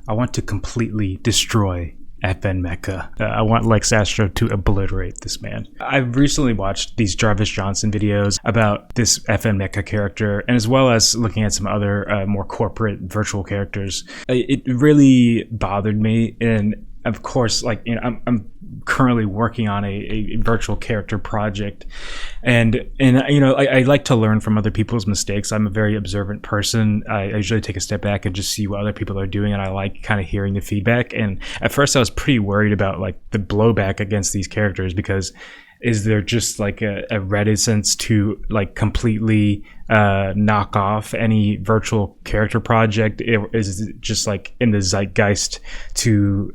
I want to completely destroy FN Meka. I want Lex Astro to obliterate this man. I've recently watched these Jarvis Johnson videos about this FN Meka character, and as well as looking at some other more corporate virtual characters. It really bothered me, and of course, I'm currently working on a virtual character project, and I like to learn from other people's mistakes. I'm a very observant person. I usually take a step back and just see what other people are doing, and I like kind of hearing the feedback. And at first I was pretty worried about like the blowback against these characters, because is there just like a reticence to like completely knock off any virtual character project? Is it just like in the zeitgeist to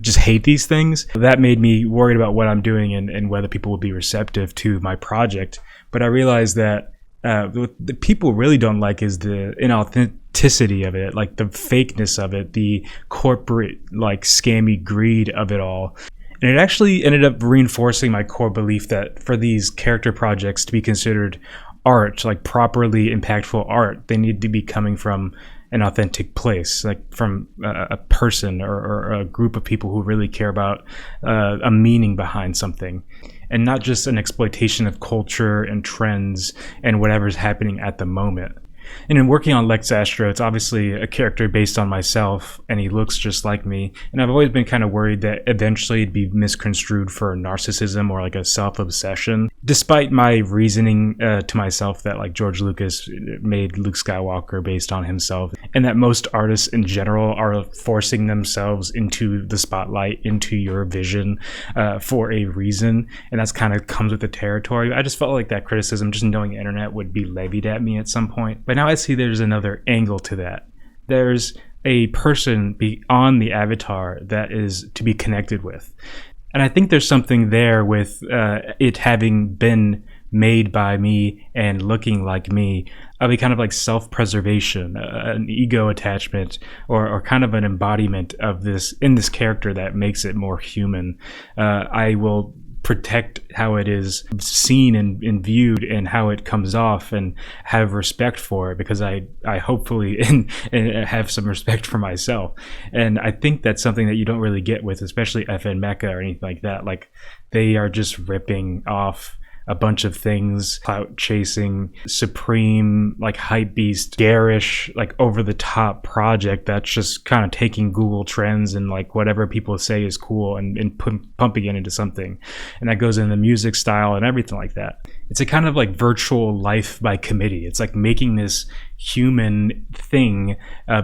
just hate these things? That made me worried about what I'm doing and whether people will be receptive to my project. But I realized that what the people really don't like is the inauthenticity of it, like the fakeness of it, the corporate like scammy greed of it all. And it actually ended up reinforcing my core belief that for these character projects to be considered art, like properly impactful art, they need to be coming from an authentic place, like from a person or a group of people who really care about a meaning behind something, and not just an exploitation of culture and trends and whatever's happening at the moment. And in working on Lex Astro, it's obviously a character based on myself, and he looks just like me. And I've always been kind of worried that eventually it'd be misconstrued for narcissism or like a self-obsession, despite my reasoning to myself that like George Lucas made Luke Skywalker based on himself, and that most artists in general are forcing themselves into the spotlight, into your vision for a reason. And that's kind of comes with the territory. I just felt like that criticism, just knowing the internet, would be levied at me at some point. But now I see there's another angle to that. There's a person beyond the avatar that is to be connected with. And I think there's something there with it having been made by me and looking like me, of a kind of like self-preservation, an ego attachment, or kind of an embodiment of this in this character that makes it more human. I will protect how it is seen and viewed and how it comes off, and have respect for it, because I hopefully and have some respect for myself. And I think that's something that you don't really get with especially FN Meka or anything like that. Like, they are just ripping off a bunch of things, clout chasing, supreme, like hype beast, garish, like over the top project that's just kind of taking Google Trends and like whatever people say is cool and pumping it into something. And that goes in the music style and everything like that. It's a kind of like virtual life by committee. It's like making this human thing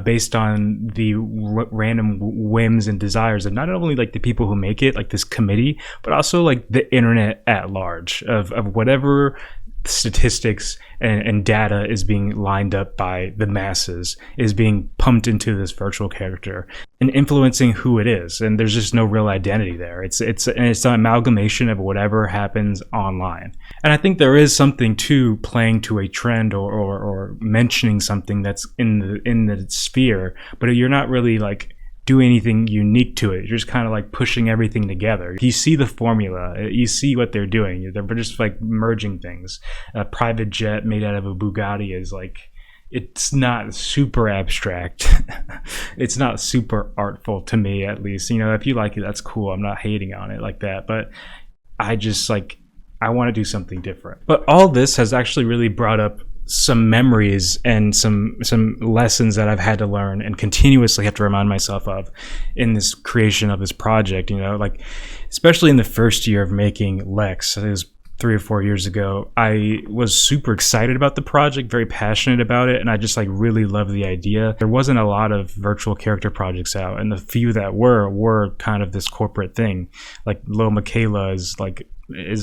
based on the random whims and desires of not only like the people who make it, like this committee, but also like the internet at large, of whatever statistics and data is being lined up by the masses is being pumped into this virtual character and influencing who it is. And there's just no real identity there. It's an amalgamation of whatever happens online. And I think there is something to playing to a trend or mentioning something that's in the sphere, but you're not really like do anything unique to it. You're just kind of like pushing everything together. You see the formula, you see what they're doing. They're just like merging things. A private jet made out of a Bugatti is like, it's not super abstract. It's not super artful to me, at least. You know, if you like it, that's cool. I'm not hating on it like that, but I just like, I want to do something different. But all this has actually really brought up some memories and some lessons that I've had to learn and continuously have to remind myself of in this creation of this project. You know, like especially in the first year of making Lex, it was 3 or 4 years ago, I was super excited about the project, very passionate about it, and I just like really loved the idea. There wasn't a lot of virtual character projects out, and the few that were kind of this corporate thing. Like Lo Michaela is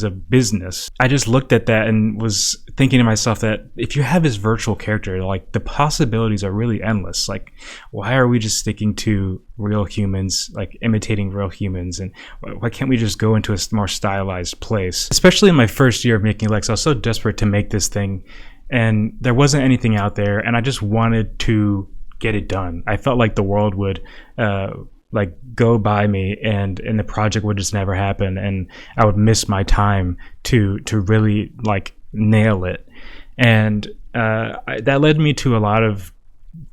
a business. I just looked at that and was thinking to myself that if you have this virtual character, like the possibilities are really endless. Like, why are we just sticking to real humans, like imitating real humans? And why can't we just go into a more stylized place? Especially in my first year of making Lex, I was so desperate to make this thing, and there wasn't anything out there, and I just wanted to get it done. I felt like the world would like go by me and the project would just never happen, and I would miss my time to really like nail it. And that led me to a lot of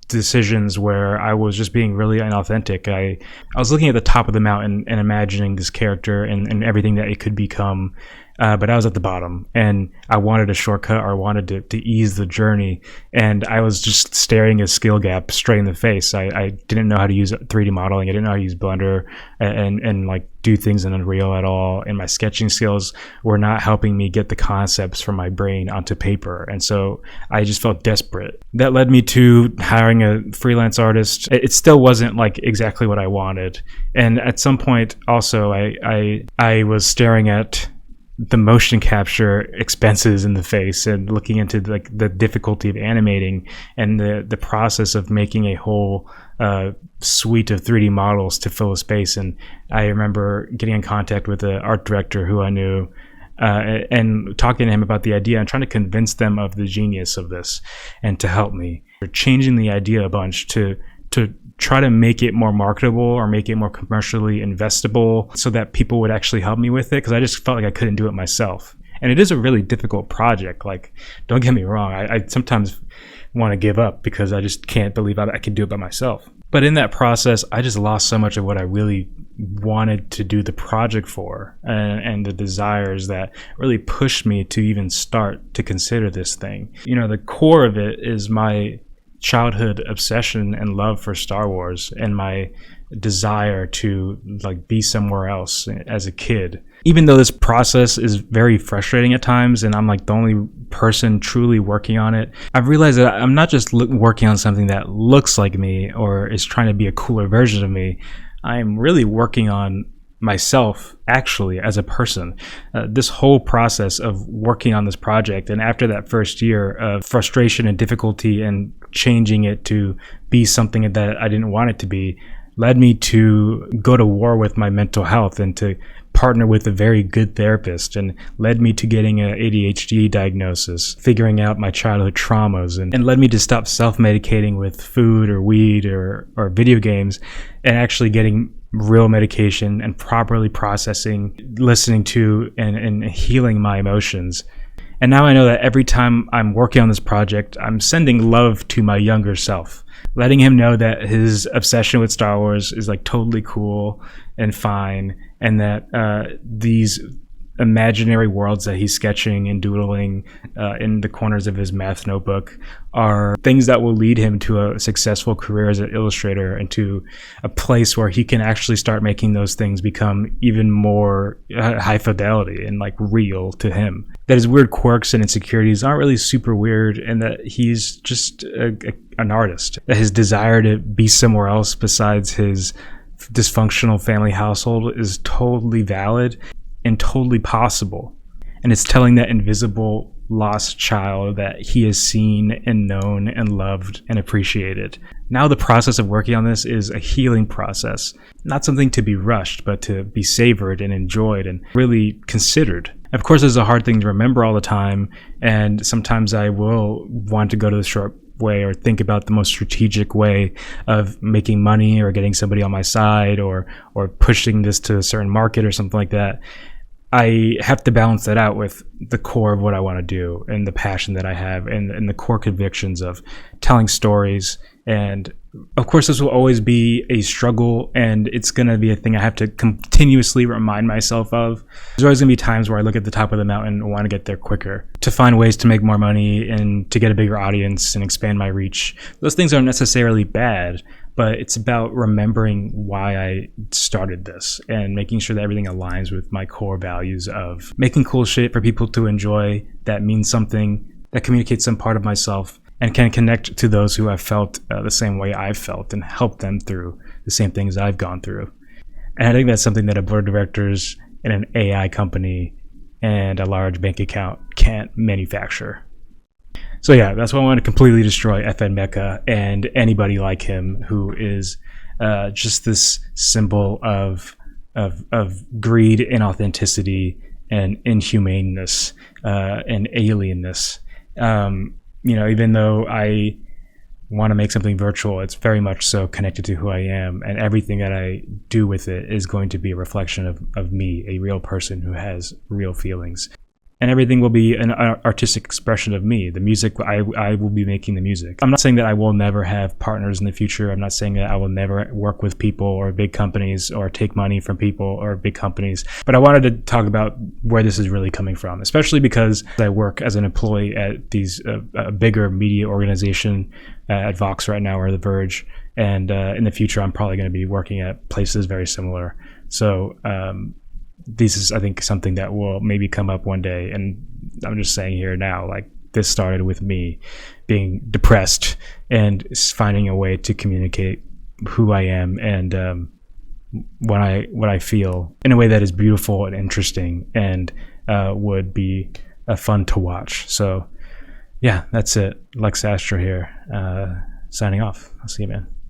decisions where I was just being really inauthentic. I was looking at the top of the mountain and imagining this character and everything that it could become. But I was at the bottom, and I wanted a shortcut, or I wanted to ease the journey, and I was just staring a skill gap straight in the face. I didn't know how to use 3D modeling. I didn't know how to use Blender and like do things in Unreal at all, and my sketching skills were not helping me get the concepts from my brain onto paper, and so I just felt desperate. That led me to hiring a freelance artist. It still wasn't like exactly what I wanted, and at some point also I was staring at the motion capture expenses in the face and looking into like the difficulty of animating and the process of making a whole suite of 3D models to fill a space. And I remember getting in contact with an art director who I knew and talking to him about the idea and trying to convince them of the genius of this and to help me. Changing the idea a bunch to try to make it more marketable or make it more commercially investable so that people would actually help me with it, because I just felt like I couldn't do it myself. And it is a really difficult project. Like, don't get me wrong, I sometimes want to give up because I just can't believe I can do it by myself. But in that process, I just lost so much of what I really wanted to do the project for, and the desires that really pushed me to even start to consider this thing. You know, the core of it is my childhood obsession and love for Star Wars and my desire to like be somewhere else as a kid. Even though this process is very frustrating at times and I'm like the only person truly working on it, I've realized that I'm not just working on something that looks like me or is trying to be a cooler version of me. I'm really working on myself actually as a person. This whole process of working on this project, and after that first year of frustration and difficulty and changing it to be something that I didn't want it to be, led me to go to war with my mental health and to partner with a very good therapist, and led me to getting an ADHD diagnosis, figuring out my childhood traumas, and led me to stop self-medicating with food or weed or video games, and actually getting real medication and properly processing, listening to and healing my emotions. And now I know that every time I'm working on this project, I'm sending love to my younger self, letting him know that his obsession with Star Wars is like totally cool and fine, and that these imaginary worlds that he's sketching and doodling in the corners of his math notebook are things that will lead him to a successful career as an illustrator and to a place where he can actually start making those things become even more high fidelity and like real to him. That his weird quirks and insecurities aren't really super weird, and that he's just an artist. That his desire to be somewhere else besides his dysfunctional family household is totally valid and totally possible. And it's telling that invisible lost child that he is seen and known and loved and appreciated. Now the process of working on this is a healing process, not something to be rushed, but to be savored and enjoyed and really considered. Of course, it's a hard thing to remember all the time, and sometimes I will want to go to the short way or think about the most strategic way of making money or getting somebody on my side or pushing this to a certain market or something like that. I have to balance that out with the core of what I want to do and the passion that I have and the core convictions of telling stories. And of course, this will always be a struggle, and it's going to be a thing I have to continuously remind myself of. There's always going to be times where I look at the top of the mountain and want to get there quicker, to find ways to make more money and to get a bigger audience and expand my reach. Those things aren't necessarily bad, but it's about remembering why I started this and making sure that everything aligns with my core values of making cool shit for people to enjoy that means something, that communicates some part of myself, and can connect to those who have felt the same way I've felt and help them through the same things I've gone through. And I think that's something that a board of directors in an AI company and a large bank account can't manufacture. So yeah, that's why I want to completely destroy FN Meka and anybody like him who is just this symbol of greed, inauthenticity, and inhumaneness and alienness. Even though I want to make something virtual, it's very much so connected to who I am, and everything that I do with it is going to be a reflection of me, a real person who has real feelings. and everything will be an artistic expression of me. The music, I will be making the music. I'm not saying that I will never have partners in the future. I'm not saying that I will never work with people or big companies or take money from people or big companies. But I wanted to talk about where this is really coming from, especially because I work as an employee at these a bigger media organization at Vox right now, or The Verge. And in the future, I'm probably going to be working at places very similar. So this is, I think, something that will maybe come up one day. And I'm just saying here now, like, this started with me being depressed and finding a way to communicate who I am and what I feel in a way that is beautiful and interesting and would be fun to watch. So yeah, that's it. Lex Astro here, signing off. I'll see you, man.